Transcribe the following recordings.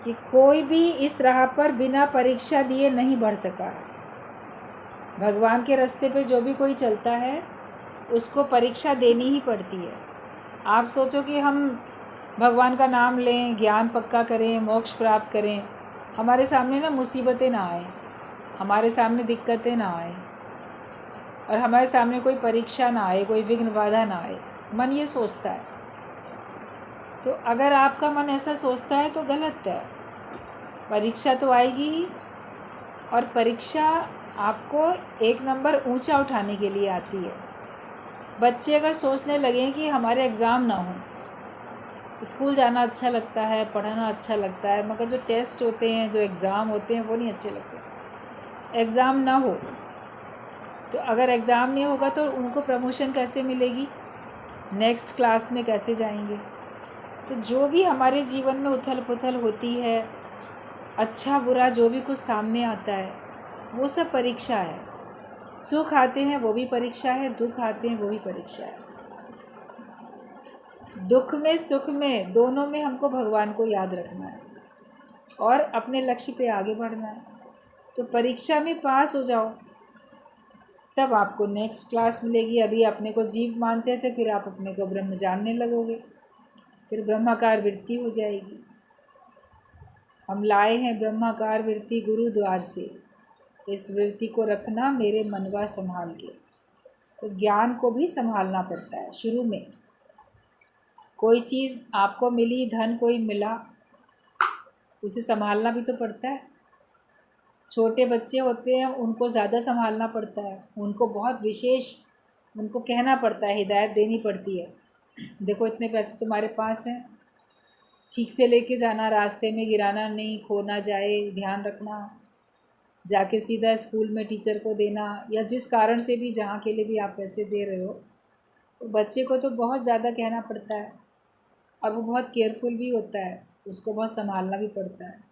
कि कोई भी इस राह पर बिना परीक्षा दिए नहीं बढ़ सका। भगवान के रास्ते पे जो भी कोई चलता है उसको परीक्षा देनी ही पड़ती है। आप सोचो कि हम भगवान का नाम लें, ज्ञान पक्का करें, मोक्ष प्राप्त करें, हमारे सामने ना मुसीबतें ना आए, हमारे सामने दिक्कतें ना आए और हमारे सामने कोई परीक्षा ना आए, कोई विघ्न बाधा ना आए। मन ये सोचता है। तो अगर आपका मन ऐसा सोचता है तो गलत है। परीक्षा तो आएगी ही, और परीक्षा आपको एक नंबर ऊंचा उठाने के लिए आती है। बच्चे अगर सोचने लगें कि हमारे एग्ज़ाम ना हो, स्कूल जाना अच्छा लगता है, पढ़ना अच्छा लगता है, मगर जो टेस्ट होते हैं, जो एग्ज़ाम होते हैं वो नहीं अच्छे लगते। एग्ज़ाम ना हो तो अगर एग्ज़ाम नहीं होगा तो उनको प्रमोशन कैसे मिलेगी, नेक्स्ट क्लास में कैसे जाएंगे। तो जो भी हमारे जीवन में उथल पुथल होती है, अच्छा बुरा जो भी कुछ सामने आता है, वो सब परीक्षा है। सुख आते हैं वो भी परीक्षा है, दुख आते हैं वो भी परीक्षा है। दुख में सुख में दोनों में हमको भगवान को याद रखना है और अपने लक्ष्य पे आगे बढ़ना है। तो परीक्षा में पास हो जाओ तब आपको नेक्स्ट क्लास मिलेगी। अभी अपने को जीव मानते थे, फिर आप अपने को ब्रह्म जानने लगोगे, फिर ब्रह्माकार वृत्ति हो जाएगी। हम लाए हैं ब्रह्माकार वृत्ति गुरु द्वार से, इस वृत्ति को रखना मेरे मनवा संभाल के। तो ज्ञान को भी संभालना पड़ता है। शुरू में कोई चीज़ आपको मिली, धन कोई मिला, उसे संभालना भी तो पड़ता है। छोटे बच्चे होते हैं उनको ज़्यादा संभालना पड़ता है, उनको बहुत विशेष उनको कहना पड़ता है, हिदायत देनी पड़ती है। देखो इतने पैसे तुम्हारे पास हैं, ठीक से लेके जाना, रास्ते में गिराना नहीं, खो ना जाए, ध्यान रखना, जाके सीधा स्कूल में टीचर को देना, या जिस कारण से भी जहाँ के लिए भी आप पैसे दे रहे हो। तो बच्चे को तो बहुत ज़्यादा कहना पड़ता है और वो बहुत केयरफुल भी होता है, उसको बहुत संभालना भी पड़ता है।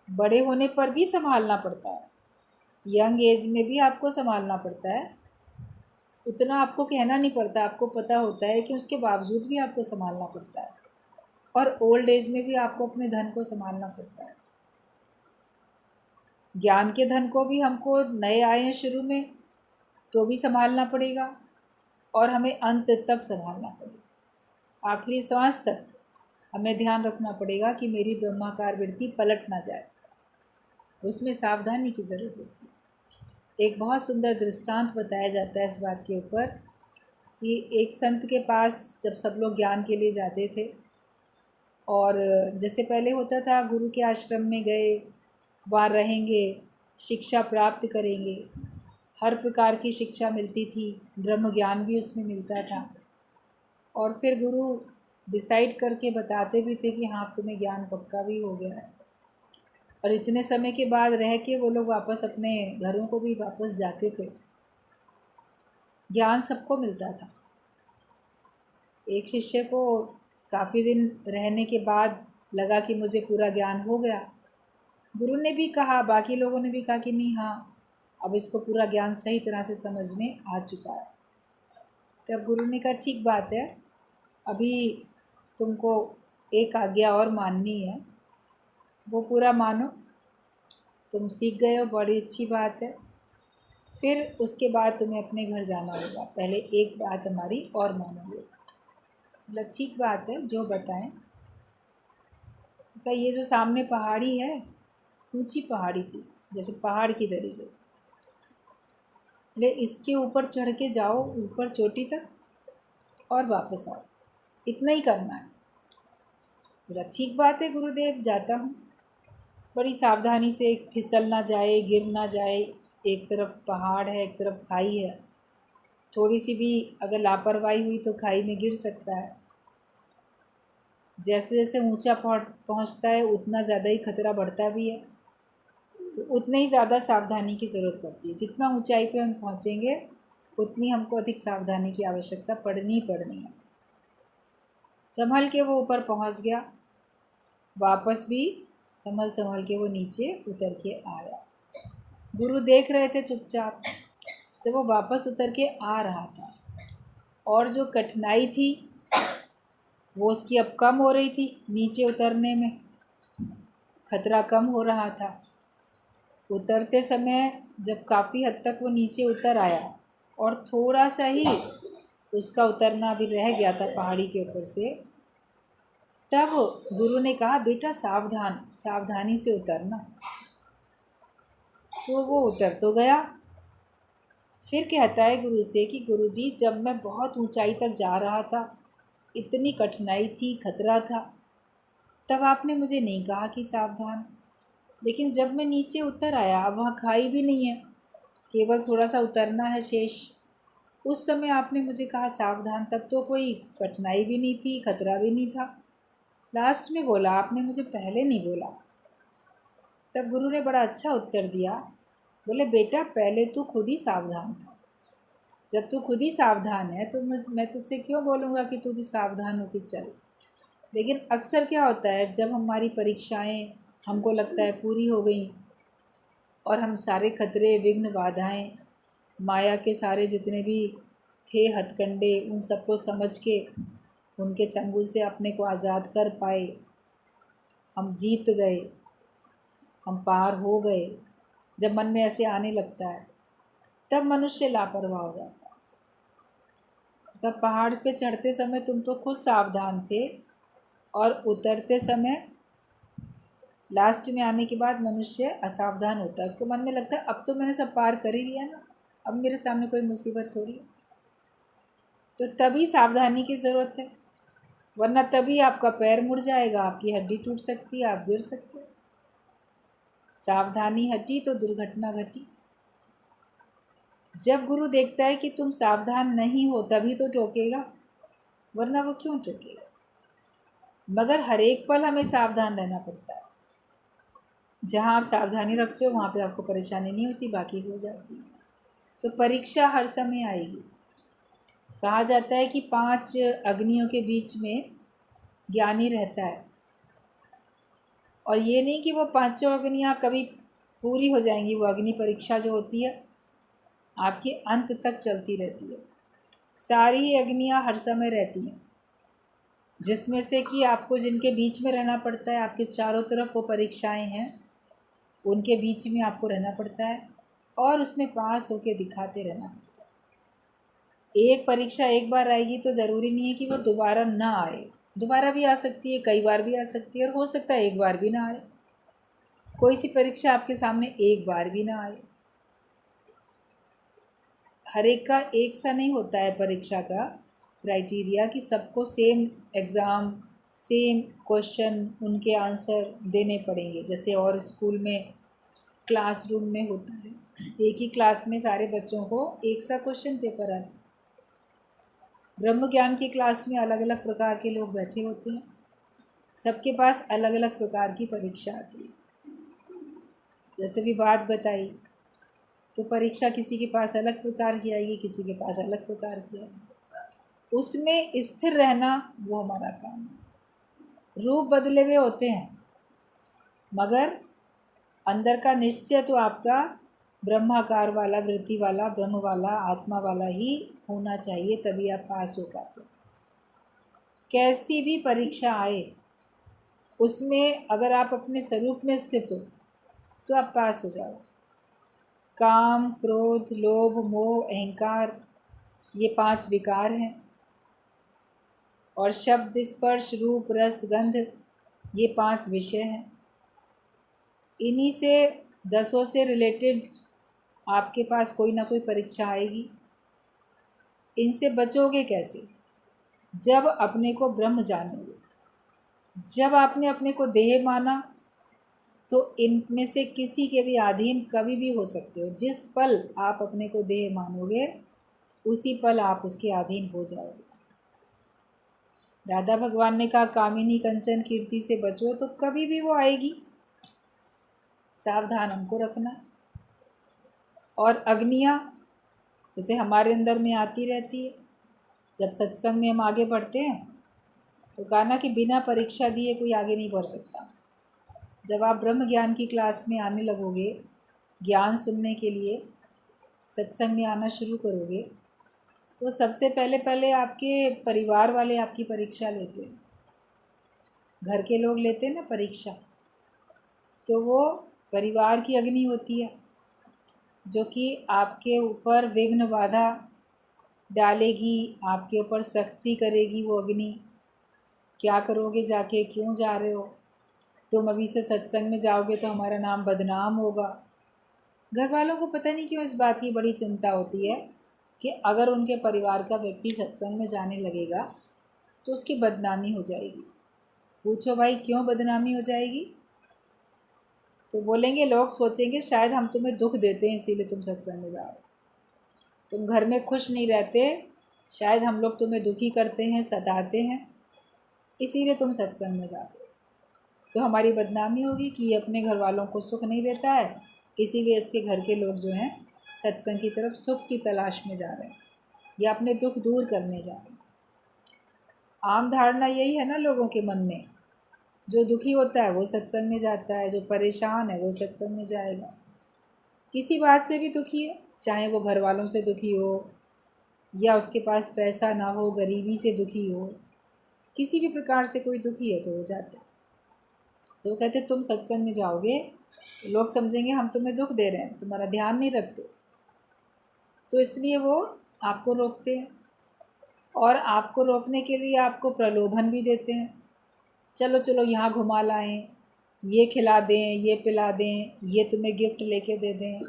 बड़े होने पर भी संभालना पड़ता है, यंग एज में भी आपको संभालना पड़ता है। उतना आपको कहना नहीं पड़ता, आपको पता होता है कि उसके बावजूद भी आपको संभालना पड़ता है। और ओल्ड एज में भी आपको अपने धन को संभालना पड़ता है। ज्ञान के धन को भी हमको नए आए हैं शुरू में तो भी संभालना पड़ेगा और हमें अंत तक संभालना पड़ेगा। आखिरी सांस तक हमें ध्यान रखना पड़ेगा कि मेरी ब्रह्माकार वृत्ति पलट ना जाए, उसमें सावधानी की ज़रूरत होती है। एक बहुत सुंदर दृष्टांत बताया जाता है इस बात के ऊपर कि एक संत के पास जब सब लोग ज्ञान के लिए जाते थे, और जैसे पहले होता था गुरु के आश्रम में गए, वहाँ रहेंगे, शिक्षा प्राप्त करेंगे, हर प्रकार की शिक्षा मिलती थी, ब्रह्म ज्ञान भी उसमें मिलता था। और फिर गुरु डिसाइड करके बताते भी थे कि हाँ तुम्हें ज्ञान पक्का भी हो गया है। और इतने समय के बाद रह के वो लोग वापस अपने घरों को भी वापस जाते थे। ज्ञान सबको मिलता था। एक शिष्य को काफ़ी दिन रहने के बाद लगा कि मुझे पूरा ज्ञान हो गया। गुरु ने भी कहा, बाकी लोगों ने भी कहा कि नहीं, हाँ अब इसको पूरा ज्ञान सही तरह से समझ में आ चुका है। तब गुरु ने कहा ठीक बात है, अभी तुमको एक आज्ञा और माननी है, वो पूरा मानो, तुम सीख गए हो, बड़ी अच्छी बात है। फिर उसके बाद तुम्हें अपने घर जाना होगा, पहले एक बात हमारी और मानोगे। मतलब ठीक बात है, जो बताएं। तो कहा ये जो सामने पहाड़ी है, ऊंची पहाड़ी थी, जैसे पहाड़ की तरीके से, ले इसके ऊपर चढ़ के जाओ ऊपर चोटी तक और वापस आओ, इतना ही करना है। बोला ठीक बात है गुरुदेव, जाता हूँ। बड़ी सावधानी से, फिसल ना जाए, गिर ना जाए, एक तरफ पहाड़ है, एक तरफ खाई है, थोड़ी सी भी अगर लापरवाही हुई तो खाई में गिर सकता है। जैसे जैसे ऊंचा पहुंचता है उतना ज़्यादा ही खतरा बढ़ता भी है, तो उतने ही ज़्यादा सावधानी की ज़रूरत पड़ती है। जितना ऊंचाई पे हम पहुंचेंगे उतनी हमको अधिक सावधानी की आवश्यकता पड़नी है। संभल के वो ऊपर पहुंच गया, वापस भी संभल के वो नीचे उतर के आया। गुरु देख रहे थे चुपचाप। जब वो वापस उतर के आ रहा था और जो कठिनाई थी वो उसकी अब कम हो रही थी नीचे उतरने में, खतरा कम हो रहा था। उतरते समय जब काफ़ी हद तक वो नीचे उतर आया और थोड़ा सा ही उसका उतरना भी रह गया था पहाड़ी के ऊपर से, तब गुरु ने कहा, बेटा सावधान, सावधानी से उतरना। तो वो उतर तो गया। फिर कहता है गुरु से कि गुरुजी, जब मैं बहुत ऊंचाई तक जा रहा था, इतनी कठिनाई थी, खतरा था, तब आपने मुझे नहीं कहा कि सावधान। लेकिन जब मैं नीचे उतर आया, अब वहाँ खाई भी नहीं है, केवल थोड़ा सा उतरना है शेष, उस समय आपने मुझे कहा सावधान। तब तो कोई कठिनाई भी नहीं थी, खतरा भी नहीं था। लास्ट में बोला आपने, मुझे पहले नहीं बोला। तब गुरु ने बड़ा अच्छा उत्तर दिया, बोले बेटा पहले तू खुद ही सावधान था। जब तू खुद ही सावधान है तो मैं तुझसे क्यों बोलूँगा कि तू भी सावधान होकर चल। लेकिन अक्सर क्या होता है, जब हमारी परीक्षाएं हमको लगता है पूरी हो गई और हम सारे खतरे, विघ्न, बाधाएं, माया के सारे जितने भी थे हथकंडे, उन सबको समझ के उनके चंगुल से अपने को आज़ाद कर पाए, हम जीत गए, हम पार हो गए, जब मन में ऐसे आने लगता है तब मनुष्य लापरवाह हो जाता है। तब पहाड़ पे चढ़ते समय तुम तो खुद सावधान थे और उतरते समय लास्ट में आने के बाद मनुष्य असावधान होता है। उसको मन में लगता है अब तो मैंने सब पार कर ही लिया ना, अब मेरे सामने कोई मुसीबत थोड़ी है। तो तभी सावधानी की ज़रूरत है, वरना तभी आपका पैर मुड़ जाएगा, आपकी हड्डी टूट सकती है, आप गिर सकते हैं। सावधानी हटी तो दुर्घटना घटी। जब गुरु देखता है कि तुम सावधान नहीं हो तभी तो टोकेगा, वरना वो क्यों टोकेगा। मगर हर एक पल हमें सावधान रहना पड़ता है। जहाँ आप सावधानी रखते हो वहाँ पे आपको परेशानी नहीं होती, बाकी हो जाती है। तो परीक्षा हर समय आएगी। कहा जाता है कि 5 अग्नियों के बीच में ज्ञानी रहता है, और ये नहीं कि वो 5 अग्नियाँ कभी पूरी हो जाएंगी। वो अग्नि परीक्षा जो होती है आपके अंत तक चलती रहती है। सारी ही अग्नियाँ हर समय रहती हैं, जिसमें से कि आपको जिनके बीच में रहना पड़ता है, आपके चारों तरफ वो परीक्षाएं हैं, उनके बीच में आपको रहना पड़ता है और उसमें पास होके दिखाते रहना पड़ता है। एक परीक्षा एक बार आएगी तो ज़रूरी नहीं है कि वो दोबारा ना आए, दोबारा भी आ सकती है, कई बार भी आ सकती है, और हो सकता है एक बार भी ना आए। कोई सी परीक्षा आपके सामने एक बार भी ना आए। हर एक का एक सा नहीं होता है परीक्षा का क्राइटेरिया कि सबको सेम एग्ज़ाम, सेम क्वेश्चन, उनके आंसर देने पड़ेंगे जैसे और स्कूल में क्लासरूम में होता है। एक ही क्लास में सारे बच्चों को एक सा क्वेश्चन पेपर आता है। ब्रह्म ज्ञान की क्लास में अलग अलग प्रकार के लोग बैठे होते हैं, सबके पास अलग अलग प्रकार की परीक्षा आती है। जैसे भी बात बताई, तो परीक्षा किसी के पास अलग प्रकार की आएगी, किसी के पास अलग प्रकार की आएगी। उसमें स्थिर रहना वो हमारा काम है। रूप बदले हुए होते हैं, मगर अंदर का निश्चय तो आपका ब्रह्माकार वाला, वृत्ति वाला, ब्रह्म वाला, आत्मा वाला ही होना चाहिए, तभी आप पास हो पाते। कैसी भी परीक्षा आए उसमें अगर आप अपने स्वरूप में स्थित हो तो आप पास हो जाओ। काम, क्रोध, लोभ, मोह, अहंकार, ये 5 विकार हैं, और शब्द, स्पर्श, रूप, रस, गंध, ये 5 विषय हैं। इन्हीं से 10 से रिलेटेड आपके पास कोई ना कोई परीक्षा आएगी। इनसे बचोगे कैसे? जब अपने को ब्रह्म जानोगे। जब आपने अपने को देह माना तो इनमें से किसी के भी अधीन कभी भी हो सकते हो। जिस पल आप अपने को देह मानोगे उसी पल आप उसके अधीन हो जाओगे। दादा भगवान ने कहा कामिनी कंचन कीर्ति से बचो, तो कभी भी वो आएगी, सावधान हमको रखना। और अग्नियाँ जैसे हमारे अंदर में आती रहती है। जब सत्संग में हम आगे बढ़ते हैं तो कहा ना कि बिना परीक्षा दिए कोई आगे नहीं बढ़ सकता। जब आप ब्रह्म ज्ञान की क्लास में आने लगोगे, ज्ञान सुनने के लिए सत्संग में आना शुरू करोगे, तो सबसे पहले आपके परिवार वाले आपकी परीक्षा लेते हैं। घर के लोग लेते हैं ना परीक्षा, तो वो परिवार की अग्नि होती है, जो कि आपके ऊपर विघ्न बाधा डालेगी, आपके ऊपर सख्ती करेगी वो अग्नि। क्या करोगे जाके, क्यों जा रहे हो, तुम अभी से सत्संग में जाओगे तो हमारा नाम बदनाम होगा। घर वालों को पता नहीं क्यों इस बात की बड़ी चिंता होती है कि अगर उनके परिवार का व्यक्ति सत्संग में जाने लगेगा तो उसकी बदनामी हो जाएगी। पूछो भाई क्यों बदनामी हो जाएगी? तो बोलेंगे, लोग सोचेंगे शायद हम तुम्हें दुख देते हैं इसीलिए तुम सत्संग में जाओ, तुम घर में खुश नहीं रहते, शायद हम लोग तुम्हें दुखी करते हैं, सताते हैं, इसीलिए तुम सत्संग में जाओ। तो हमारी बदनामी होगी कि ये अपने घर वालों को सुख नहीं देता है, इसीलिए इसके घर के लोग जो हैं सत्संग की तरफ सुख की तलाश में जा रहे हैं या अपने दुख दूर करने जा रहे हैं। आम धारणा यही है ना लोगों के मन में, जो दुखी होता है वो सत्संग में जाता है, जो परेशान है वो सत्संग में जाएगा। किसी बात से भी दुखी है, चाहे वो घर वालों से दुखी हो या उसके पास पैसा ना हो, गरीबी से दुखी हो, किसी भी प्रकार से कोई दुखी है तो वो जाता है। तो वो कहते तुम सत्संग में जाओगे तो लोग समझेंगे हम तुम्हें दुख दे रहे हैं, तुम्हारा ध्यान नहीं रखते, तो इसलिए वो आपको रोकते हैं। और आपको रोकने के लिए आपको प्रलोभन भी देते हैं, चलो चलो यहाँ घुमा लाएं, ये खिला दें, ये पिला दें, ये तुम्हें गिफ्ट लेके दे दें,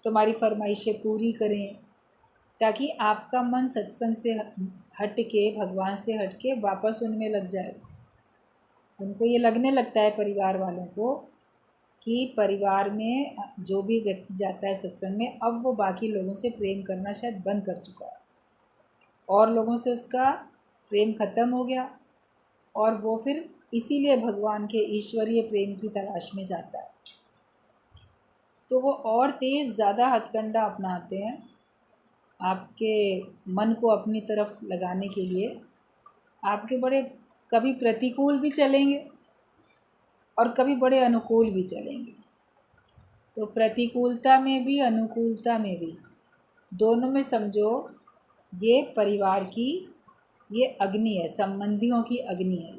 तुम्हारी फरमाइशें पूरी करें, ताकि आपका मन सत्संग से हट के, भगवान से हट के वापस उनमें लग जाए। उनको ये लगने लगता है परिवार वालों को कि परिवार में जो भी व्यक्ति जाता है सत्संग में, अब वो बाकी लोगों से प्रेम करना शायद बंद कर चुका है, और लोगों से उसका प्रेम ख़त्म हो गया, और वो फिर इसीलिए भगवान के ईश्वरीय प्रेम की तलाश में जाता है। तो वो और तेज़ ज़्यादा हथकंडा अपनाते हैं आपके मन को अपनी तरफ लगाने के लिए। आपके बड़े कभी प्रतिकूल भी चलेंगे और कभी बड़े अनुकूल भी चलेंगे। तो प्रतिकूलता में भी, अनुकूलता में भी, दोनों में समझो ये परिवार की ये अग्नि है, संबंधियों की अग्नि है,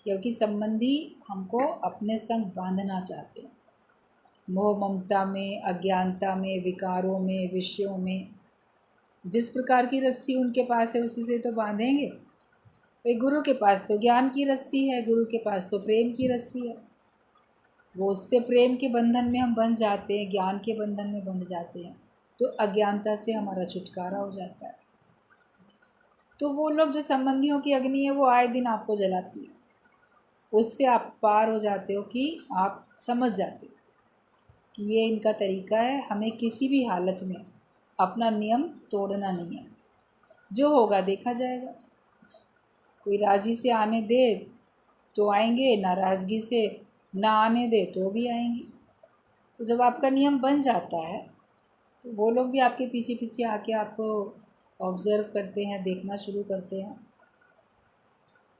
क्योंकि संबंधी हमको अपने संग बांधना चाहते हैं। मोह ममता में, अज्ञानता में, विकारों में, विषयों में, जिस प्रकार की रस्सी उनके पास है उसी से तो बांधेंगे। भाई गुरु के पास तो ज्ञान की रस्सी है, गुरु के पास तो प्रेम की रस्सी है, वो उससे प्रेम के बंधन में हम बंध जाते हैं, ज्ञान के बंधन में बंध जाते हैं, तो अज्ञानता से हमारा छुटकारा हो जाता है। तो वो लोग जो संबंधियों की अग्नि है वो आए दिन आपको जलाती है, उससे आप पार हो जाते हो कि आप समझ जाते हो कि ये इनका तरीका है, हमें किसी भी हालत में अपना नियम तोड़ना नहीं है, जो होगा देखा जाएगा। कोई राज़ी से आने दे तो आएंगे, नाराज़गी से ना आने दे तो भी आएंगे। तो जब आपका नियम बन जाता है तो वो लोग भी आपके पीछे पीछे आके आपको ऑब्ज़र्व करते हैं, देखना शुरू करते हैं।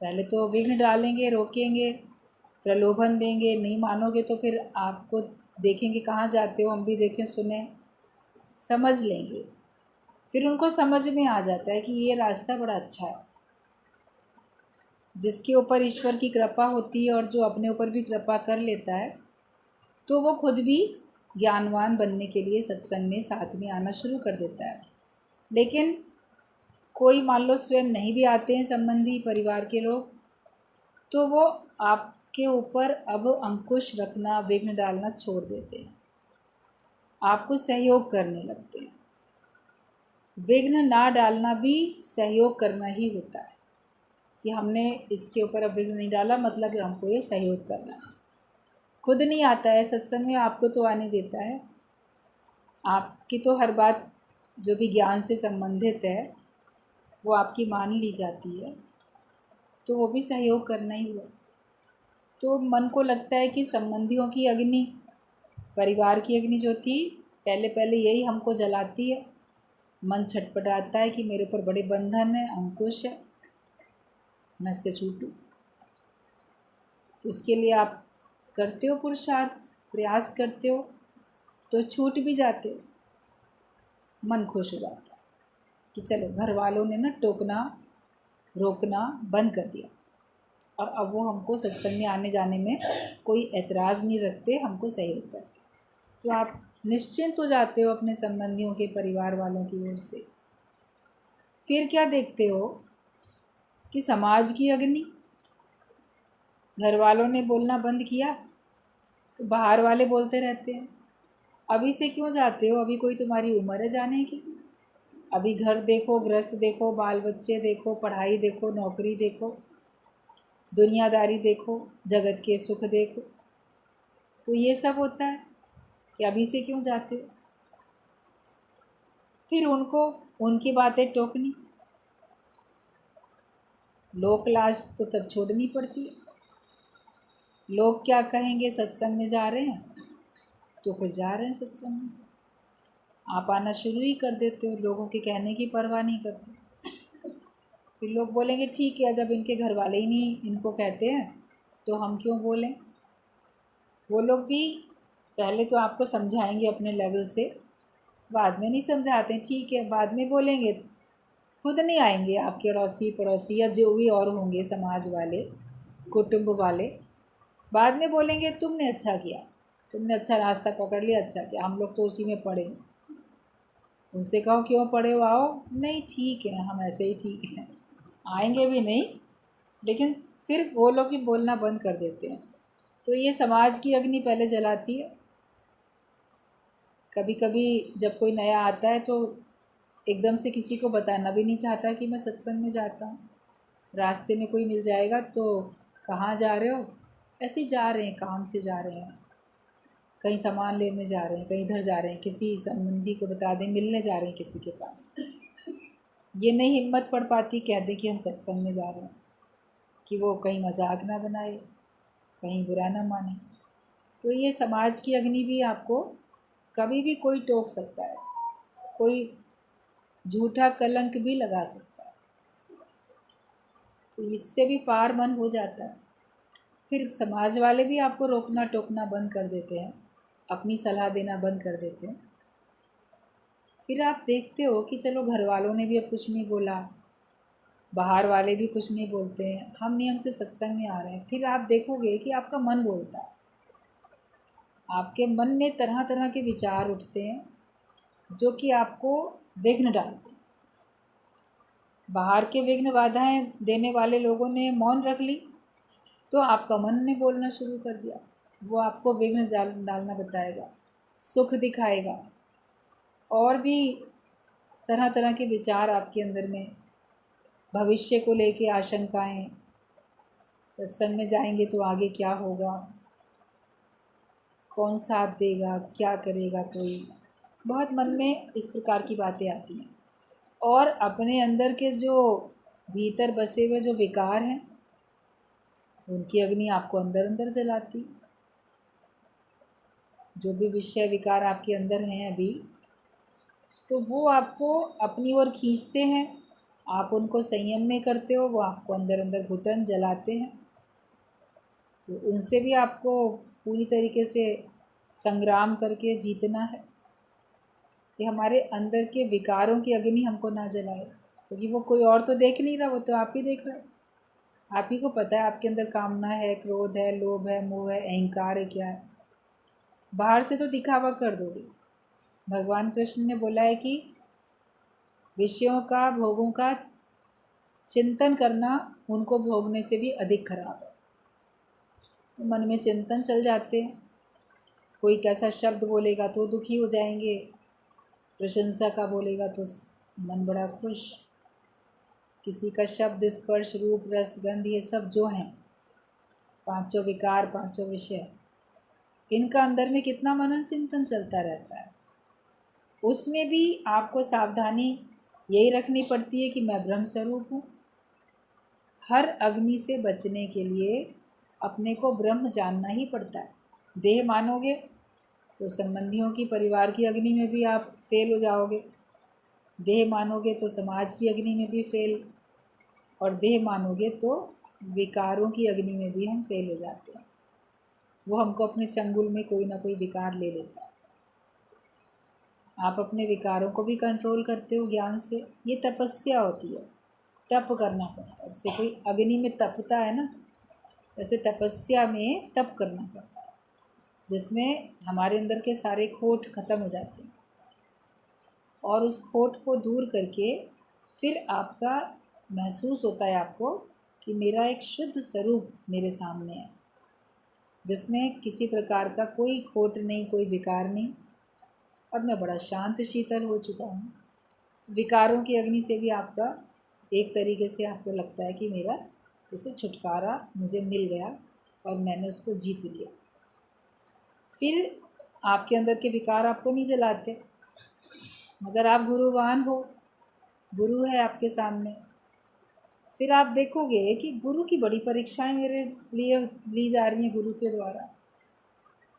पहले तो विघ्न डालेंगे, रोकेंगे, प्रलोभन देंगे, नहीं मानोगे तो फिर आपको देखेंगे कहाँ जाते हो, हम भी देखें सुने, समझ लेंगे। फिर उनको समझ में आ जाता है कि ये रास्ता बड़ा अच्छा है। जिसके ऊपर ईश्वर की कृपा होती है और जो अपने ऊपर भी कृपा कर लेता है, तो वो खुद भी ज्ञानवान बनने के लिए सत्संग में साथ में आना शुरू कर देता है। लेकिन कोई मान लो स्वयं नहीं भी आते हैं संबंधी परिवार के लोग, तो वो आपके ऊपर अब अंकुश रखना, विघ्न डालना छोड़ देते हैं, आपको सहयोग करने लगते हैं। विघ्न ना डालना भी सहयोग करना ही होता है कि हमने इसके ऊपर अब विघ्न नहीं डाला, मतलब हमको ये सहयोग करना है। खुद नहीं आता है सत्संग में, आपको तो आने देता है, आपकी तो हर बात जो भी ज्ञान से संबंधित है वो आपकी मान ली जाती है, तो वो भी सहयोग करना ही हुआ। तो मन को लगता है कि संबंधियों की अग्नि, परिवार की अग्नि जो थी पहले पहले यही हमको जलाती है। मन छटपटाता है कि मेरे ऊपर बड़े बंधन है, अंकुश है, मैं इससे छूटूं। तो इसके लिए आप करते हो पुरुषार्थ, प्रयास करते हो, तो छूट भी जाते हो, मन खुश हो जाता है कि चलो घर वालों ने ना टोकना रोकना बंद कर दिया, और अब वो हमको सत्संग में आने जाने में कोई एतराज़ नहीं रखते, हमको सहयोग करते। तो आप निश्चिंत हो जाते हो अपने संबंधियों के, परिवार वालों की ओर से। फिर क्या देखते हो कि समाज की अग्नि, घर वालों ने बोलना बंद किया तो बाहर वाले बोलते रहते हैं, अभी से क्यों जाते हो, अभी कोई तुम्हारी उम्र है जाने की, अभी घर देखो, गृहस्थ देखो, बाल बच्चे देखो, पढ़ाई देखो, नौकरी देखो, दुनियादारी देखो, जगत के सुख देखो। तो ये सब होता है कि अभी से क्यों जाते हो। फिर उनको उनकी बातें टोकनी, लोक लाज तो तब छोड़नी पड़ती है। लोग क्या कहेंगे, सत्संग में जा रहे हैं तो फिर जा रहे हैं सत्संग में, आप आना शुरू ही कर देते हो, लोगों के कहने की परवाह नहीं करते। फिर लोग बोलेंगे ठीक है, जब इनके घर वाले ही नहीं इनको कहते हैं तो हम क्यों बोलें। वो लोग भी पहले तो आपको समझाएंगे अपने लेवल से, बाद में नहीं समझाते, ठीक है बाद में बोलेंगे, खुद नहीं आएंगे आपके अड़ोसी पड़ोसी या जो भी और होंगे समाज वाले, कुटुंब वाले, बाद में बोलेंगे तुमने अच्छा किया, तुमने अच्छा रास्ता पकड़ लिया, अच्छा किया, हम लोग तो उसी में पड़े हैं। उनसे कहो क्यों पड़े हो, आओ, नहीं ठीक है हम ऐसे ही ठीक हैं, आएंगे भी नहीं, लेकिन फिर वो लोग भी बोलना बंद कर देते हैं। तो ये समाज की अग्नि पहले जलाती है। कभी कभी जब कोई नया आता है तो एकदम से किसी को बताना भी नहीं चाहता कि मैं सत्संग में जाता हूँ। रास्ते में कोई मिल जाएगा तो कहाँ जा रहे हो, ऐसे ही जा रहे हैं, काम से जा रहे हैं, कहीं सामान लेने जा रहे हैं, कहीं इधर जा रहे हैं, किसी संबंधी को बता दें मिलने जा रहे हैं किसी के पास। ये नहीं हिम्मत पड़ पाती कह दे कि हम सत्संग में जा रहे हैं, कि वो कहीं मजाक ना बनाए, कहीं बुरा ना माने। तो ये समाज की अग्नि भी आपको कभी भी कोई टोक सकता है, कोई झूठा कलंक भी लगा सकता है, तो इससे भी पार मन हो जाता है। फिर समाज वाले भी आपको रोकना टोकना बंद कर देते हैं, अपनी सलाह देना बंद कर देते हैं। फिर आप देखते हो कि चलो घर वालों ने भी अब कुछ नहीं बोला, बाहर वाले भी कुछ नहीं बोलते हैं, हम नियम से सत्संग में आ रहे हैं। फिर आप देखोगे कि आपका मन बोलता है, आपके मन में तरह तरह के विचार उठते हैं जो कि आपको विघ्न डालते हैं। बाहर के विघ्न बाधाएं देने वाले लोगों ने मौन रख ली तो आपका मन ने बोलना शुरू कर दिया, वो आपको विघ्न डालना बताएगा, सुख दिखाएगा, और भी तरह तरह के विचार आपके अंदर में, भविष्य को लेके आशंकाएं, सत्संग में जाएंगे तो आगे क्या होगा, कौन साथ देगा, क्या करेगा कोई, बहुत मन में इस प्रकार की बातें आती हैं। और अपने अंदर के जो भीतर बसे हुए जो विकार हैं उनकी अग्नि आपको अंदर अंदर जलाती। जो भी विषय विकार आपके अंदर हैं अभी, तो वो आपको अपनी ओर खींचते हैं, आप उनको संयम में करते हो, वो आपको अंदर अंदर घुटन जलाते हैं। तो उनसे भी आपको पूरी तरीके से संग्राम करके जीतना है कि हमारे अंदर के विकारों की अग्नि हमको ना जलाए, क्योंकि वो कोई और तो देख नहीं रहा, वो तो आप ही देख रहे हो। आप ही को पता है आपके अंदर कामना है, क्रोध है, लोभ है, मोह है, अहंकार है, क्या है। बाहर से तो दिखावा कर दोगे। भगवान कृष्ण ने बोला है कि विषयों का, भोगों का चिंतन करना उनको भोगने से भी अधिक खराब है। तो मन में चिंतन चल जाते हैं, कोई कैसा शब्द बोलेगा तो दुखी हो जाएंगे, प्रशंसा का बोलेगा तो मन बड़ा खुश, किसी का शब्द, स्पर्श, रूप, रस, गंध, ये सब जो हैं पांचों विकार, पांचों विषय, इनका अंदर में कितना मनन चिंतन चलता रहता है। उसमें भी आपको सावधानी यही रखनी पड़ती है कि मैं ब्रह्म स्वरूप हूँ। हर अग्नि से बचने के लिए अपने को ब्रह्म जानना ही पड़ता है। देह मानोगे तो संबंधियों की, परिवार की अग्नि में भी आप फेल हो जाओगे, देह मानोगे तो समाज की अग्नि में भी फेल, और देह मानोगे तो विकारों की अग्नि में भी हम फेल हो जाते हैं। वो हमको अपने चंगुल में कोई ना कोई विकार ले लेता है। आप अपने विकारों को भी कंट्रोल करते हो ज्ञान से, ये तपस्या होती है, तप करना पड़ता है। इससे कोई अग्नि में तपता है ना, ऐसे तपस्या में तप करना पड़ता है, जिसमें हमारे अंदर के सारे खोट ख़त्म हो जाते हैं, और उस खोट को दूर करके फिर आपका महसूस होता है आपको कि मेरा एक शुद्ध स्वरूप मेरे सामने है, जिसमें किसी प्रकार का कोई खोट नहीं, कोई विकार नहीं, और मैं बड़ा शांत शीतल हो चुका हूँ। विकारों की अग्नि से भी आपका एक तरीके से आपको लगता है कि मेरा जैसे छुटकारा मुझे मिल गया और मैंने उसको जीत लिया। फिर आपके अंदर के विकार आपको नहीं जलाते, मगर आप गुरुवान हो, गुरु है आपके सामने। फिर आप देखोगे कि गुरु की बड़ी परीक्षाएं मेरे लिए ली जा रही हैं गुरु के द्वारा।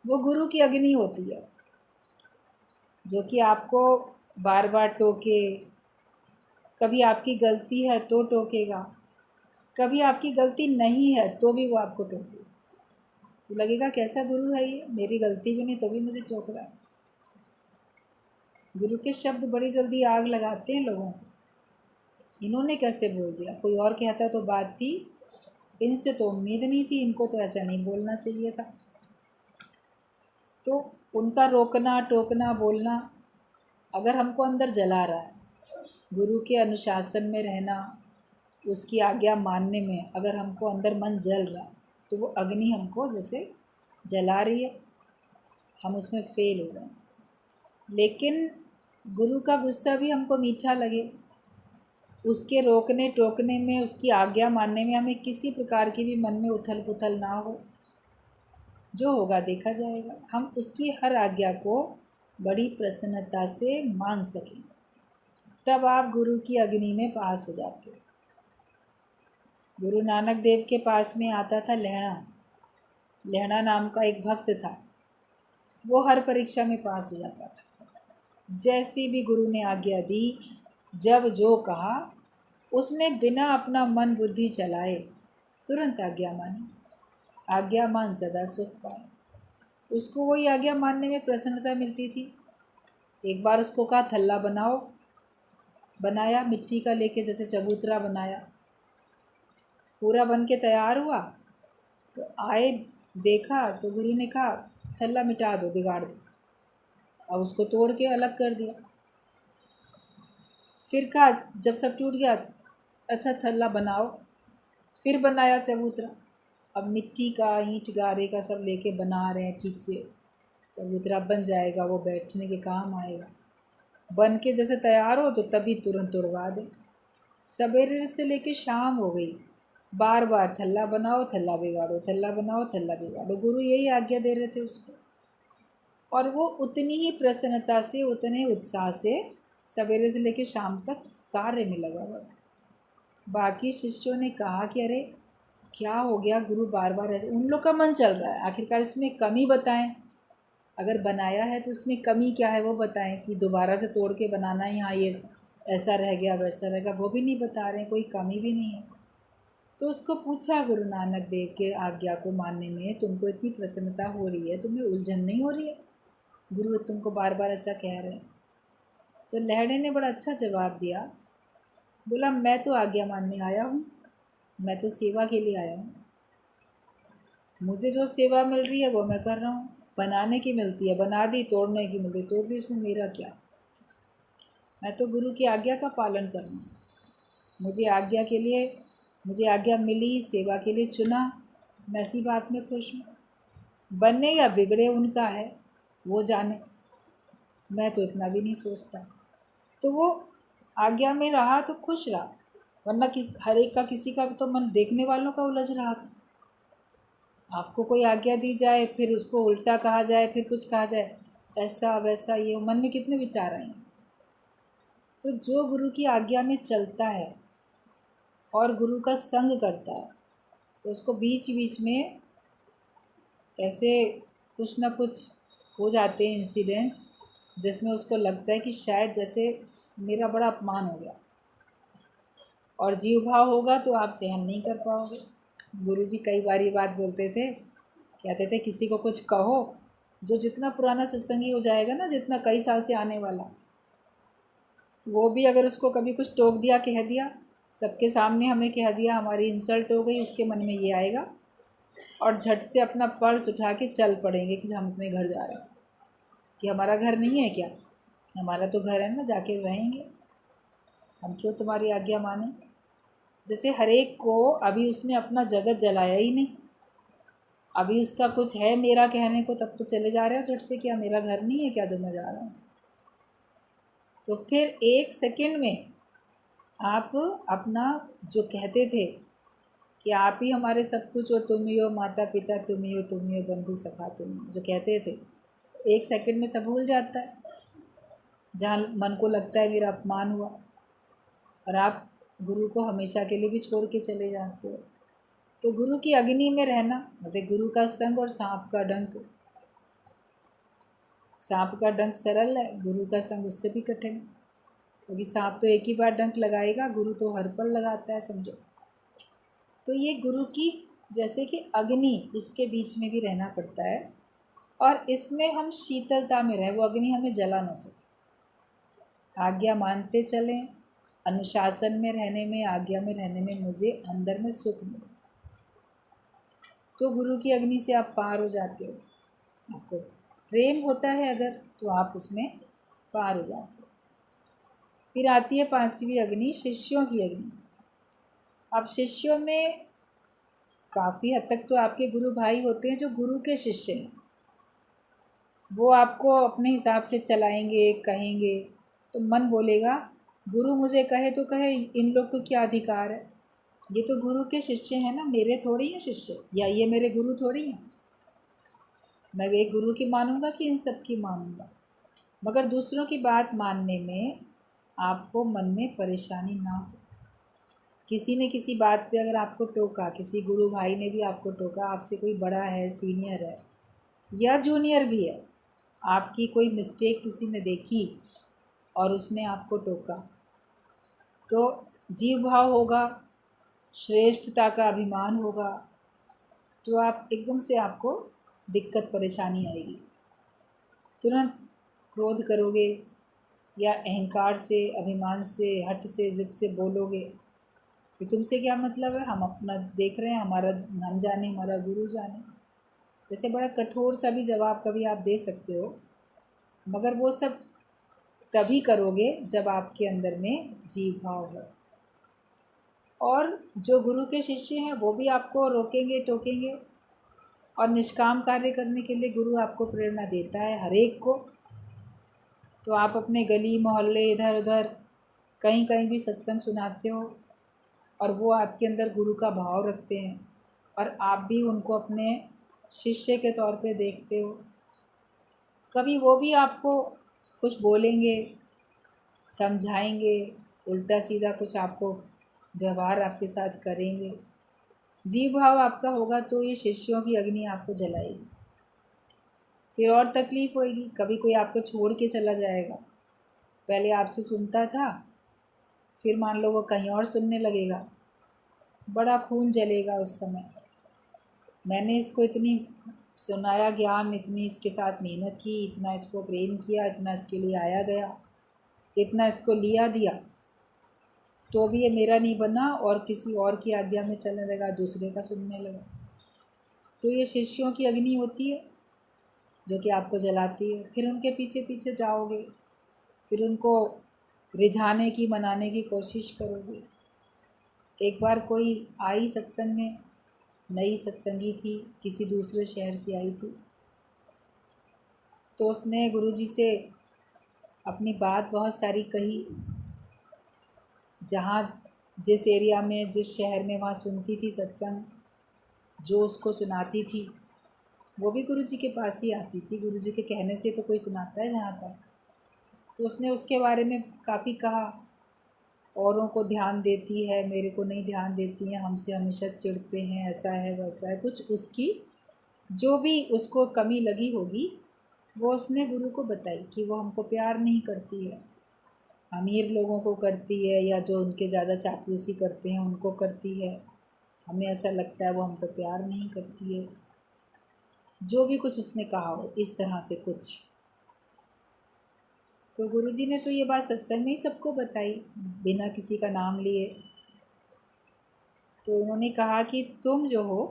वो गुरु की अग्नि होती है जो कि आपको बार बार टोके, कभी आपकी गलती है तो टोकेगा, कभी आपकी गलती नहीं है तो भी वो आपको टोकेगा। तो लगेगा कैसा गुरु है ये, मेरी गलती भी नहीं तो भी मुझे टोक रहा है। गुरु के शब्द बड़ी जल्दी आग लगाते हैं लोगों को। इन्होंने कैसे बोल दिया, कोई और कहता तो बात थी, इनसे तो उम्मीद नहीं थी, इनको तो ऐसा नहीं बोलना चाहिए था। तो उनका रोकना टोकना बोलना अगर हमको अंदर जला रहा है, गुरु के अनुशासन में रहना, उसकी आज्ञा मानने में अगर हमको अंदर मन जल रहा है, तो वो अग्नि हमको जैसे जला रही है, हम उसमें फेल हो रहे हैं। लेकिन गुरु का गुस्सा भी हमको मीठा लगे, उसके रोकने टोकने में, उसकी आज्ञा मानने में हमें किसी प्रकार की भी मन में उथल पुथल ना हो। जो होगा देखा जाएगा, हम उसकी हर आज्ञा को बड़ी प्रसन्नता से मान सकें, तब आप गुरु की अग्नि में पास हो जाते हो। गुरु नानक देव के पास में आता था लहणा नाम का एक भक्त था। वो हर परीक्षा में पास हो जाता था। जैसी भी गुरु ने आज्ञा दी, जब जो कहा, उसने बिना अपना मन बुद्धि चलाए तुरंत आज्ञा मानी। आज्ञा मान सदा सुख पाए। उसको वही आज्ञा मानने में प्रसन्नता मिलती थी। एक बार उसको कहा थल्ला बनाओ, बनाया, मिट्टी का लेके जैसे चबूतरा बनाया, पूरा बन के तैयार हुआ। तो आए, देखा तो गुरु ने कहा थल्ला मिटा दो, बिगाड़ दो। अब उसको तोड़ के अलग कर दिया। फिर कहा जब सब टूट गया, अच्छा थल्ला बनाओ। फिर बनाया चबूतरा। अब मिट्टी का, ईंट गारे का सब लेके बना रहे हैं, ठीक से चबूतरा बन जाएगा, वो बैठने के काम आएगा। बन के जैसे तैयार हो तो तभी तुरंत तोड़वा दे। सवेरे से लेके शाम हो गई, बार बार थल्ला बनाओ, थल्ला बिगाड़ो, थल्ला बनाओ, थल्ला बिगाड़ो। गुरु यही आज्ञा दे रहे थे उसको, और वो उतनी ही प्रसन्नता से, उतने उत्साह से सवेरे से लेके शाम तक कार्य में लगा हुआ था। बाकी शिष्यों ने कहा कि अरे क्या हो गया, गुरु बार बार ऐसे, उन लोग का मन चल रहा है, आखिरकार इसमें कमी बताएं, अगर बनाया है तो उसमें कमी क्या है वो बताएं, कि दोबारा से तोड़ के बनाना है, यहाँ ये ऐसा रह गया वैसा रह गया, वो भी नहीं बता रहे हैं, कोई कमी भी नहीं है। तो उसको पूछा गुरु नानक देव के आज्ञा को मानने में तुमको इतनी प्रसन्नता हो रही है, तुम्हें उलझन नहीं हो रही है, गुरु तुमको बार बार ऐसा कह रहे हैं। तो लहड़े ने बड़ा अच्छा जवाब दिया, बोला मैं तो आज्ञा मानने आया हूँ, मैं तो सेवा के लिए आया हूँ, मुझे जो सेवा मिल रही है वो मैं कर रहा हूँ। बनाने की मिलती है बना दी, तोड़ने की मिलती है तोड़ दी, इसमें मेरा क्या। मैं तो गुरु की आज्ञा का पालन कर रहा हूँ। मुझे आज्ञा मिली, सेवा के लिए चुना, मैं इसी बात में खुश हूँ। बनने या बिगड़े उनका है, वो जाने, मैं तो इतना भी नहीं सोचता। तो वो आज्ञा में रहा तो खुश रहा, वरना हर एक का, किसी का तो मन देखने वालों का उलझ रहा था। आपको कोई आज्ञा दी जाए, फिर उसको उल्टा कहा जाए, फिर कुछ कहा जाए, ऐसा वैसा, ये मन में कितने विचार आएंगे। तो जो गुरु की आज्ञा में चलता है और गुरु का संग करता है, तो उसको बीच बीच में ऐसे कुछ ना कुछ हो जाते हैं इंसिडेंट, जिसमें उसको लगता है कि शायद जैसे मेरा बड़ा अपमान हो गया, और जीव भाव होगा तो आप सहन नहीं कर पाओगे। गुरुजी कई बार ये बात बोलते थे, कहते थे किसी को कुछ कहो, जो जितना पुराना सत्संगी हो जाएगा ना, जितना कई साल से आने वाला, वो भी अगर उसको कभी कुछ टोक दिया, कह दिया, सबके सामने हमें कह दिया, हमारी इंसल्ट हो गई, उसके मन में ये आएगा और झट से अपना पर्स उठा के चल पड़ेंगे कि हम अपने घर जा रहे हैं। कि हमारा घर नहीं है क्या? हमारा तो घर है ना, जाके रहेंगे, हम क्यों तुम्हारी आज्ञा माने। जैसे हर एक को अभी उसने अपना जगत जलाया ही नहीं, अभी उसका कुछ है मेरा कहने को, तब तो चले जा रहे हो झट से, क्या मेरा घर नहीं है क्या जो मैं जा रहा हूँ। तो फिर 1 सेकंड में आप अपना जो कहते थे कि आप ही हमारे सब कुछ हो, तुम ही हो माता पिता, तुम ही हो, तुम ही हो बंधु सखा, तुम ही हो, जो कहते थे 1 सेकंड में सब भूल जाता है। जहाँ मन को लगता है मेरा अपमान हुआ, और आप गुरु को हमेशा के लिए भी छोड़ के चले जाते हो। तो गुरु की अग्नि में रहना मतलब गुरु का संग और सांप का डंक। सांप का डंक सरल है, गुरु का संग उससे भी कठिन, क्योंकि सांप तो एक ही बार डंक लगाएगा, गुरु तो हर पल लगाता है समझो। तो ये गुरु की जैसे कि अग्नि, इसके बीच में भी रहना पड़ता है, और इसमें हम शीतलता में रहें, वो अग्नि हमें जला न सके। आज्ञा मानते चलें, अनुशासन में रहने में, आज्ञा में रहने में मुझे अंदर में सुख मिले, तो गुरु की अग्नि से आप पार हो जाते हो। आपको प्रेम होता है अगर, तो आप उसमें पार हो जाते हो। फिर आती है 5वीं अग्नि, शिष्यों की अग्नि। अब शिष्यों में काफ़ी हद तक तो आपके गुरु भाई होते हैं जो गुरु के शिष्य हैं, वो आपको अपने हिसाब से चलाएंगे, कहेंगे, तो मन बोलेगा गुरु मुझे कहे तो कहे, इन लोग को क्या अधिकार है, ये तो गुरु के शिष्य हैं ना, मेरे थोड़ी हैं शिष्य, या ये मेरे गुरु थोड़ी हैं, मैं एक गुरु की मानूंगा कि इन सब की मानूंगा। मगर दूसरों की बात मानने में आपको मन में परेशानी ना हो। किसी ने किसी बात पे अगर आपको टोका, किसी गुरु भाई ने भी आपको टोका, आपसे कोई बड़ा है, सीनियर है या जूनियर भी है, आपकी कोई मिस्टेक किसी ने देखी और उसने आपको टोका, तो जीव भाव होगा, श्रेष्ठता का अभिमान होगा, तो आप एकदम से आपको दिक्कत परेशानी आएगी, तुरंत क्रोध करोगे या अहंकार से, अभिमान से, हट से, ज़िद से बोलोगे कि तुमसे क्या मतलब है, हम अपना देख रहे हैं, हमारा हम जाने, हमारा गुरु जाने। जैसे बड़ा कठोर सा भी जवाब कभी आप दे सकते हो, मगर वो सब तभी करोगे जब आपके अंदर में जीव भाव है। और जो गुरु के शिष्य हैं वो भी आपको रोकेंगे, टोकेंगे, और निष्काम कार्य करने के लिए गुरु आपको प्रेरणा देता है हर एक को। तो आप अपने गली मोहल्ले इधर उधर कहीं कहीं भी सत्संग सुनाते हो, और वो आपके अंदर गुरु का भाव रखते हैं, और आप भी उनको अपने शिष्य के तौर पे देखते हो। कभी वो भी आपको कुछ बोलेंगे, समझाएंगे, उल्टा सीधा कुछ आपको व्यवहार आपके साथ करेंगे, जीव भाव आपका होगा, तो ये शिष्यों की अग्नि आपको जलाएगी। फिर और तकलीफ़ होएगी, कभी कोई आपको छोड़ के चला जाएगा, पहले आपसे सुनता था, फिर मान लो वो कहीं और सुनने लगेगा, बड़ा खून जलेगा उस समय। मैंने इसको इतनी सुनाया ज्ञान, इतनी इसके साथ मेहनत की, इतना इसको प्रेम किया, इतना इसके लिए आया गया, इतना इसको लिया दिया, तो भी ये मेरा नहीं बना और किसी और की आज्ञा में चलने लगा, दूसरे का सुनने लगा। तो ये शिष्यों की अग्नि होती है जो कि आपको जलाती है। फिर उनके पीछे पीछे जाओगे, फिर उनको रिझाने की, मनाने की कोशिश करोगे। एक बार कोई आई सत्संग में, नई सत्संगी थी, किसी दूसरे शहर से आई थी, तो उसने गुरुजी से अपनी बात बहुत सारी कही, जहाँ जिस एरिया में, जिस शहर में वहाँ सुनती थी सत्संग, जो उसको सुनाती थी वो भी गुरुजी के पास ही आती थी, गुरुजी के कहने से तो कोई सुनाता है जहाँ तक। तो उसने उसके बारे में काफ़ी कहा, औरों को ध्यान देती है, मेरे को नहीं ध्यान देती हैं, हमसे हमेशा चिढ़ते हैं, ऐसा है वैसा है, कुछ उसकी जो भी उसको कमी लगी होगी वो उसने गुरु को बताई कि वो हमको प्यार नहीं करती है, अमीर लोगों को करती है, या जो उनके ज़्यादा चापलूसी करते हैं उनको करती है, हमें ऐसा लगता है वो हमको प्यार नहीं करती है, जो भी कुछ उसने कहा हो इस तरह से कुछ। तो गुरुजी ने तो ये बात सत्संग में ही सबको बताई, बिना किसी का नाम लिए। तो उन्होंने कहा कि तुम जो हो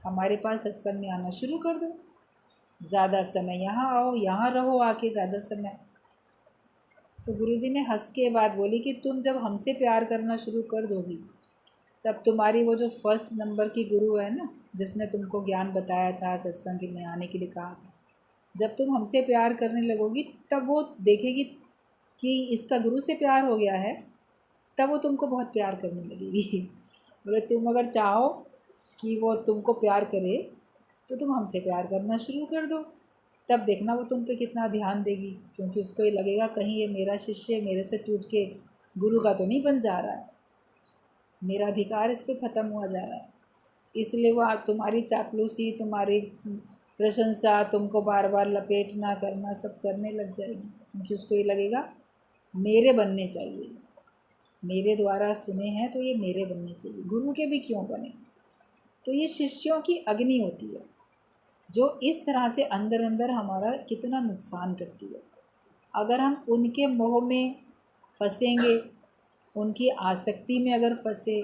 हमारे पास सत्संग में आना शुरू कर दो, ज़्यादा समय यहाँ आओ, यहाँ रहो आके ज़्यादा समय। तो गुरुजी ने हंस के बात बोली कि तुम जब हमसे प्यार करना शुरू कर दोगी, तब तुम्हारी वो जो फर्स्ट नंबर की गुरु है ना, जिसने तुमको ज्ञान बताया था, सत्संग में आने के लिए कहा था, जब तुम हमसे प्यार करने लगोगी तब वो देखेगी कि इसका गुरु से प्यार हो गया है, तब वो तुमको बहुत प्यार करने लगेगी। बोले तुम अगर चाहो कि वो तुमको प्यार करे तो तुम हमसे प्यार करना शुरू कर दो, तब देखना वो तुम पे कितना ध्यान देगी, क्योंकि उसको ये लगेगा कहीं ये मेरा शिष्य मेरे से टूट के गुरु का तो नहीं बन जा रहा है, मेरा अधिकार इस पे ख़त्म हुआ जा रहा है। इसलिए वो तुम्हारी चापलूसी, तुम्हारी प्रशंसा, तुमको बार बार लपेटना करना सब करने लग जाएगी, क्योंकि उसको ये लगेगा मेरे बनने चाहिए, मेरे द्वारा सुने हैं तो ये मेरे बनने चाहिए, गुरु के भी क्यों बने। तो ये शिष्यों की अग्नि होती है जो इस तरह से अंदर अंदर हमारा कितना नुकसान करती है। अगर हम उनके मोह में फंसेंगे, उनकी आसक्ति में अगर फंसे,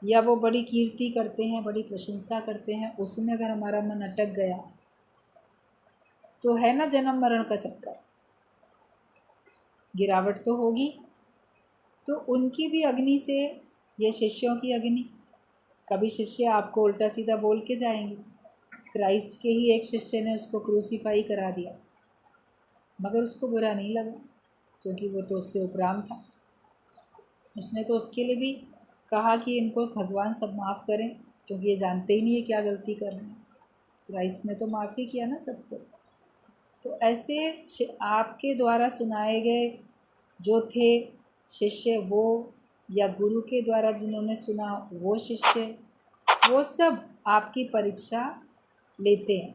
या वो बड़ी कीर्ति करते हैं, बड़ी प्रशंसा करते हैं, उसमें अगर हमारा मन अटक गया तो है ना जन्म मरण का चक्कर, गिरावट तो होगी। तो उनकी भी अग्नि से, ये शिष्यों की अग्नि, कभी शिष्य आपको उल्टा सीधा बोल के जाएंगे। क्राइस्ट के ही एक शिष्य ने उसको क्रूसीफाई करा दिया, मगर उसको बुरा नहीं लगा, क्योंकि वो तो उससे उपराम था। उसने तो उसके लिए भी कहा कि इनको भगवान सब माफ़ करें, क्योंकि ये जानते ही नहीं है क्या गलती कर रहे हैं। क्राइस्ट ने तो माफ़ी किया ना सबको। तो ऐसे आपके द्वारा सुनाए गए जो थे शिष्य, वो या गुरु के द्वारा जिन्होंने सुना वो शिष्य, वो सब आपकी परीक्षा लेते हैं।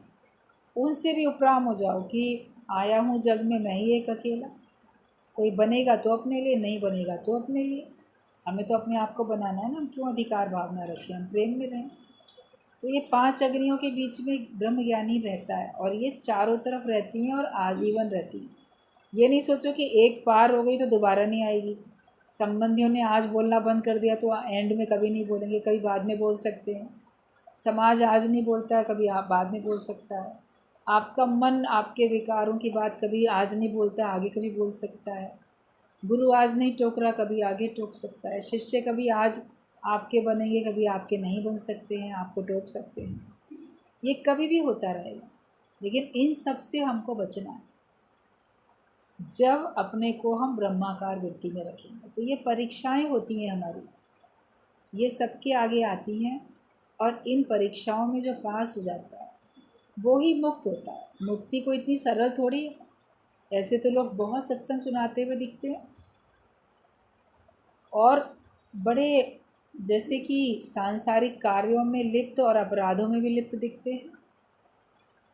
उनसे भी उपराम हो जाओ कि आया हूँ जग में मैं ही एक अकेला, कोई बनेगा तो अपने लिए, नहीं बनेगा तो अपने लिए, हमें तो अपने आप को बनाना है ना, हम क्यों अधिकार भावना रखें, हम प्रेम में रहें। तो ये 5 अग्नियों के बीच में ब्रह्मज्ञानी रहता है, और ये चारों तरफ रहती हैं और आजीवन रहती हैं। ये नहीं सोचो कि एक पार हो गई तो दोबारा नहीं आएगी। संबंधियों ने आज बोलना बंद कर दिया तो एंड में कभी नहीं बोलेंगे, कभी बाद में बोल सकते हैं। समाज आज नहीं बोलता है, कभी आप बाद में बोल सकता है। आपका मन आपके विकारों की बात कभी आज नहीं बोलता, आगे कभी बोल सकता है। गुरु आज नहीं टोक रहा, कभी आगे टोक सकता है। शिष्य कभी आज आपके बनेंगे, कभी आपके नहीं बन सकते हैं, आपको टोक सकते हैं। ये कभी भी होता रहेगा, लेकिन इन सब से हमको बचना है। जब अपने को हम ब्रह्माकार वृत्ति में रखेंगे, तो ये परीक्षाएं होती हैं हमारी, ये सबके आगे आती हैं, और इन परीक्षाओं में जो पास हो जाता है वो ही मुक्त होता है। मुक्ति को इतनी सरल थोड़ी है। ऐसे तो लोग बहुत सत्संग सुनाते हुए दिखते हैं, और बड़े जैसे कि सांसारिक कार्यों में लिप्त और अपराधों में भी लिप्त दिखते हैं।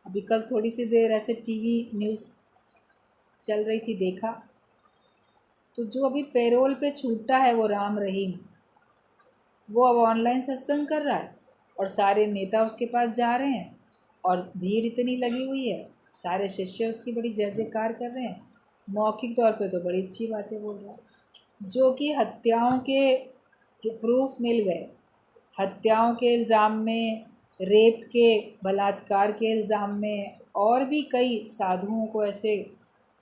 अभी कल थोड़ी सी देर ऐसे टीवी न्यूज़ चल रही थी, देखा तो जो अभी पैरोल पे छूटा है वो राम रहीम, वो अब ऑनलाइन सत्संग कर रहा है, और सारे नेता उसके पास जा रहे हैं, और भीड़ इतनी लगी हुई है, सारे शिष्य उसकी बड़ी जय जयकार कर रहे हैं। मौखिक तौर पे तो बड़ी अच्छी बातें बोल रहा है, जो कि हत्याओं के प्रूफ मिल गए, हत्याओं के इल्ज़ाम में, रेप के, बलात्कार के इल्ज़ाम में, और भी कई साधुओं को ऐसे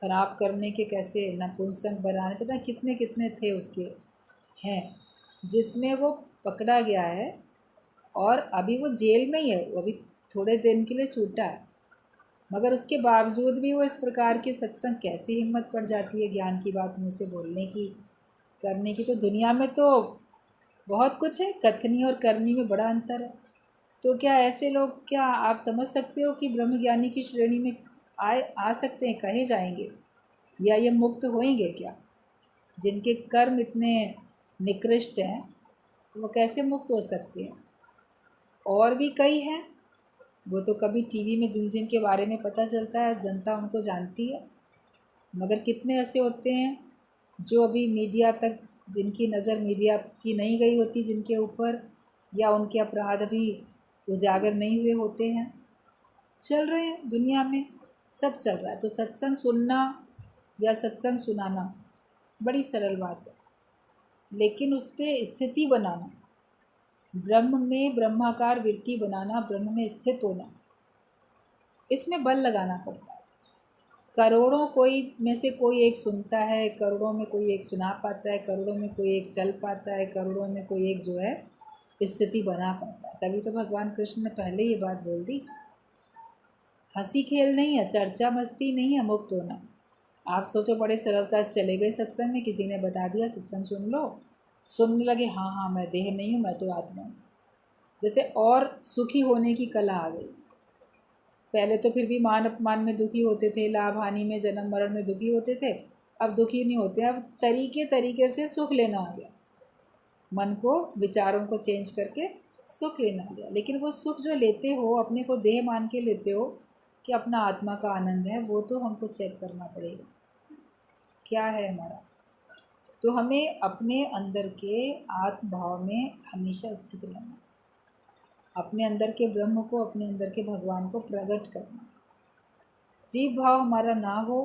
ख़राब करने के, कैसे नपुंसक बनाने, पता कितने कितने थे उसके हैं, जिसमें वो पकड़ा गया है, और अभी वो जेल में ही है। वो अभी थोड़े दिन के लिए छूटा है, मगर उसके बावजूद भी वो इस प्रकार के सत्संग, कैसी हिम्मत पड़ जाती है ज्ञान की बात मुँह से बोलने की, करने की। तो दुनिया में तो बहुत कुछ है, कथनी और करनी में बड़ा अंतर है। तो क्या ऐसे लोग, क्या आप समझ सकते हो कि ब्रह्मज्ञानी की श्रेणी में आ सकते हैं, कहे जाएंगे, या ये मुक्त होएंगे क्या? जिनके कर्म इतने निकृष्ट हैं तो वो कैसे मुक्त हो सकते हैं? और भी कई हैं, वो तो कभी टीवी में जिन जिन के बारे में पता चलता है, जनता उनको जानती है, मगर कितने ऐसे होते हैं जो अभी मीडिया तक, जिनकी नज़र मीडिया की नहीं गई होती जिनके ऊपर, या उनके अपराध अभी उजागर नहीं हुए होते हैं। चल रहे हैं दुनिया में, सब चल रहा है। तो सत्संग सुनना या सत्संग सुनाना बड़ी सरल बात है, लेकिन उस पर स्थिति बनाना, ब्रह्म में ब्रह्माकार वृत्ति बनाना, ब्रह्म में स्थित होना, इसमें बल लगाना पड़ता है। करोड़ों कोई में से कोई एक सुनता है, करोड़ों में कोई एक सुना पाता है, करोड़ों में कोई एक चल पाता है, करोड़ों में कोई एक जो है स्थिति बना पाता है। तभी तो भगवान कृष्ण ने पहले ये बात बोल दी, हंसी खेल नहीं है, चर्चा मस्ती नहीं है, मुक्त होना। आप सोचो बड़े सरलता से चले गए सत्संग में, किसी ने बता दिया सत्संग सुन लो, सुनने लगे, हाँ हाँ मैं देह नहीं हूँ, मैं तो आत्मा हूँ, जैसे और सुखी होने की कला आ गई। पहले तो फिर भी मान अपमान में दुखी होते थे, लाभ हानि में, जन्म मरण में दुखी होते थे, अब दुखी नहीं होते, अब तरीके तरीके से सुख लेना आ गया। मन को, विचारों को चेंज करके सुख लेना आ गया। लेकिन वो सुख जो लेते हो, अपने को देह मान के लेते हो कि अपना आत्मा का आनंद है, वो तो हमको चेक करना पड़ेगा क्या है हमारा। तो हमें अपने अंदर के आत्म भाव में हमेशा स्थित रहना, अपने अंदर के ब्रह्म को, अपने अंदर के भगवान को प्रकट करना। जीव भाव हमारा ना हो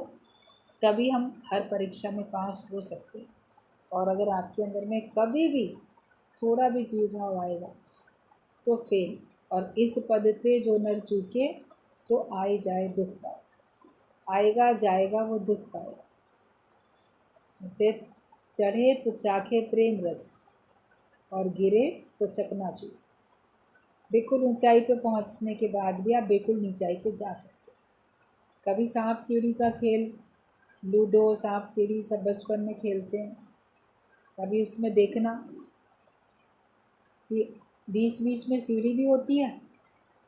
तभी हम हर परीक्षा में पास हो सकते हैं। और अगर आपके अंदर में कभी भी थोड़ा भी जीव भाव आएगा तो फेल। और इस पद ते जो नर चूके तो आए जाए दुख पाए, आएगा जाएगा वो दुख पाएगा। ते चढ़े तो चाखे प्रेम रस और गिरे तो चकनाचूर। बिल्कुल ऊंचाई पे पहुंचने के बाद भी आप बिल्कुल नीचाई पे जा सकते। कभी सांप सीढ़ी का खेल, लूडो, सांप सीढ़ी सब बचपन में खेलते हैं, कभी उसमें देखना कि बीच बीच में सीढ़ी भी होती है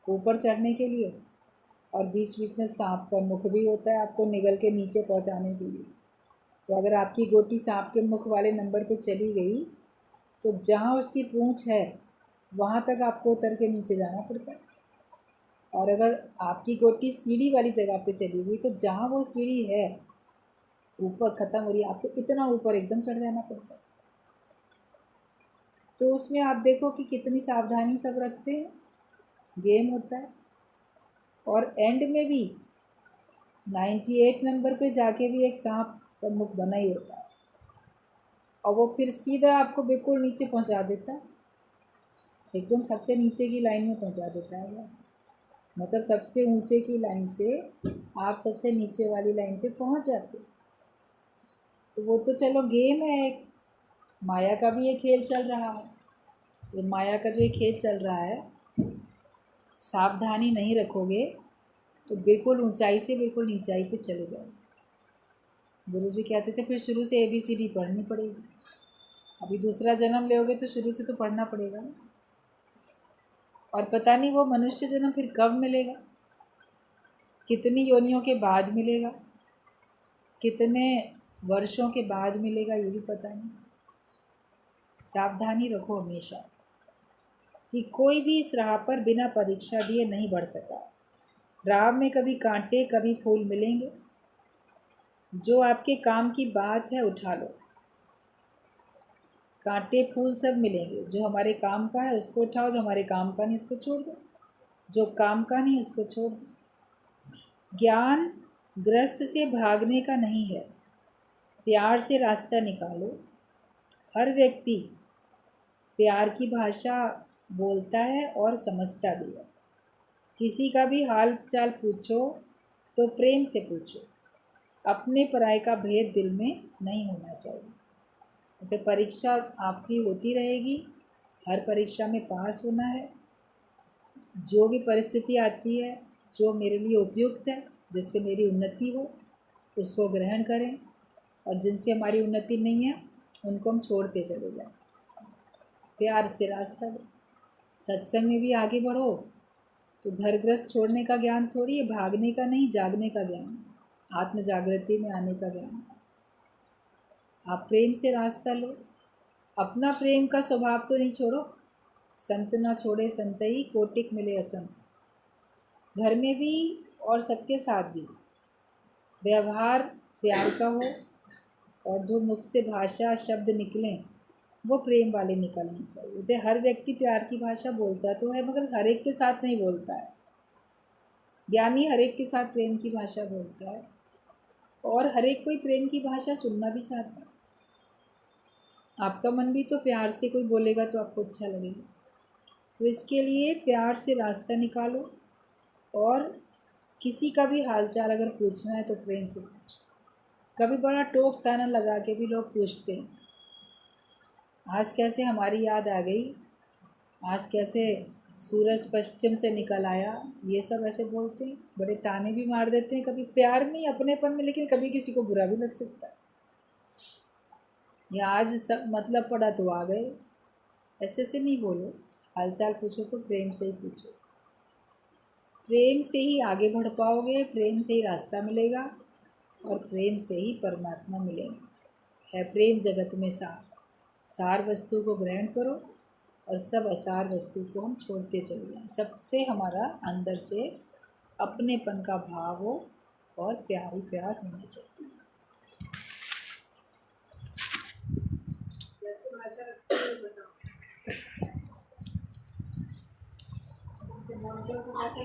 ऊपर चढ़ने के लिए, और बीच बीच में सांप का मुख भी होता है आपको निगल के नीचे पहुंचाने के लिए। तो अगर आपकी गोटी सांप के मुख वाले नंबर पे चली गई तो जहाँ उसकी पूंछ है वहाँ तक आपको उतर के नीचे जाना पड़ता है। और अगर आपकी गोटी सीढ़ी वाली जगह पे चली गई तो जहाँ वो सीढ़ी है ऊपर ख़त्म हो रही है, आपको इतना ऊपर एकदम चढ़ जाना पड़ता है। तो उसमें आप देखो कि कितनी सावधानी सब रखते हैं, गेम होता है। और एंड में भी 98 नंबर पे जाके भी एक सांप का मुख बना ही होता है, और वो फिर सीधा आपको बिल्कुल नीचे पहुंचा देता है, एकदम सबसे नीचे की लाइन में पहुंचा देता है वो। मतलब सबसे ऊंचे की लाइन से आप सबसे नीचे वाली लाइन पे पहुंच जाते। तो वो तो चलो गेम है, एक माया का भी ये खेल चल रहा है। तो माया का जो ये खेल चल रहा है, सावधानी नहीं रखोगे तो बिल्कुल ऊंचाई से बिल्कुल नीचाई पे चले जाओ। गुरुजी कहते थे फिर शुरू से ABCD पढ़नी पड़ेगी। अभी दूसरा जन्म लोगे तो शुरू से तो पढ़ना पड़ेगा ना। और पता नहीं वो मनुष्य जन्म फिर कब मिलेगा, कितनी योनियों के बाद मिलेगा, कितने वर्षों के बाद मिलेगा, ये भी पता नहीं। सावधानी रखो हमेशा कि कोई भी इस राह पर बिना परीक्षा दिए नहीं बढ़ सका। राह में कभी कांटे कभी फूल मिलेंगे, जो आपके काम की बात है उठा लो। कांटे फूल सब मिलेंगे, जो हमारे काम का है उसको उठाओ, जो हमारे काम का नहीं उसको छोड़ दो, जो काम का नहीं उसको छोड़ दो। ज्ञान ग्रस्त से भागने का नहीं है, प्यार से रास्ता निकालो। हर व्यक्ति प्यार की भाषा बोलता है और समझता भी है। किसी का भी हाल चाल पूछो तो प्रेम से पूछो, अपने पराये का भेद दिल में नहीं होना चाहिए। तो परीक्षा आपकी होती रहेगी, हर परीक्षा में पास होना है। जो भी परिस्थिति आती है, जो मेरे लिए उपयुक्त है, जिससे मेरी उन्नति हो उसको ग्रहण करें, और जिनसे हमारी उन्नति नहीं है उनको हम छोड़ते चले जाएं। प्यार से रास्ता दो। सत्संग में भी आगे बढ़ो तो घर गृहस्थ छोड़ने का ज्ञान थोड़ी है, भागने का नहीं, जागने का ज्ञान, आत्म जागृति में आने का ज्ञान। आप प्रेम से रास्ता लो, अपना प्रेम का स्वभाव तो नहीं छोड़ो। संत ना छोड़े संतई, कोटिक मिले असंत। घर में भी और सबके साथ भी व्यवहार प्यार का हो, और जो मुख से भाषा शब्द निकलें वो प्रेम वाले निकलने चाहिए। तो हर व्यक्ति प्यार की भाषा बोलता तो है, मगर हर एक के साथ नहीं बोलता है। ज्ञानी हर एक के साथ प्रेम की भाषा बोलता है, और हर एक कोई प्रेम की भाषा सुनना भी चाहता है। आपका मन भी तो प्यार से कोई बोलेगा तो आपको अच्छा लगेगा। तो इसके लिए प्यार से रास्ता निकालो, और किसी का भी हालचाल अगर पूछना है तो प्रेम से पूछो। कभी बड़ा टोक ताना लगा के भी लोग पूछते हैं, आज कैसे हमारी याद आ गई, आज कैसे सूरज पश्चिम से निकल आया, ये सब ऐसे बोलते हैं, बड़े ताने भी मार देते हैं, कभी प्यार में अपनेपन में, लेकिन कभी किसी को बुरा भी लग सकता है। या आज सब मतलब पड़ा तो आ गए, ऐसे से नहीं बोलो। हालचाल पूछो तो प्रेम से ही पूछो, प्रेम से ही आगे बढ़ पाओगे, प्रेम से ही रास्ता मिलेगा, और प्रेम से ही परमात्मा मिलेंगे। है प्रेम जगत में सार, सार वस्तु को ग्रहण करो और सब असार वस्तु को हम छोड़ते चले जाएं। सबसे हमारा अंदर से अपनेपन का भाव हो और प्यार ही प्यार होना चाहिए। जैसे भाषा रखते हैं बताओ, जैसे बोलते हो तो कैसे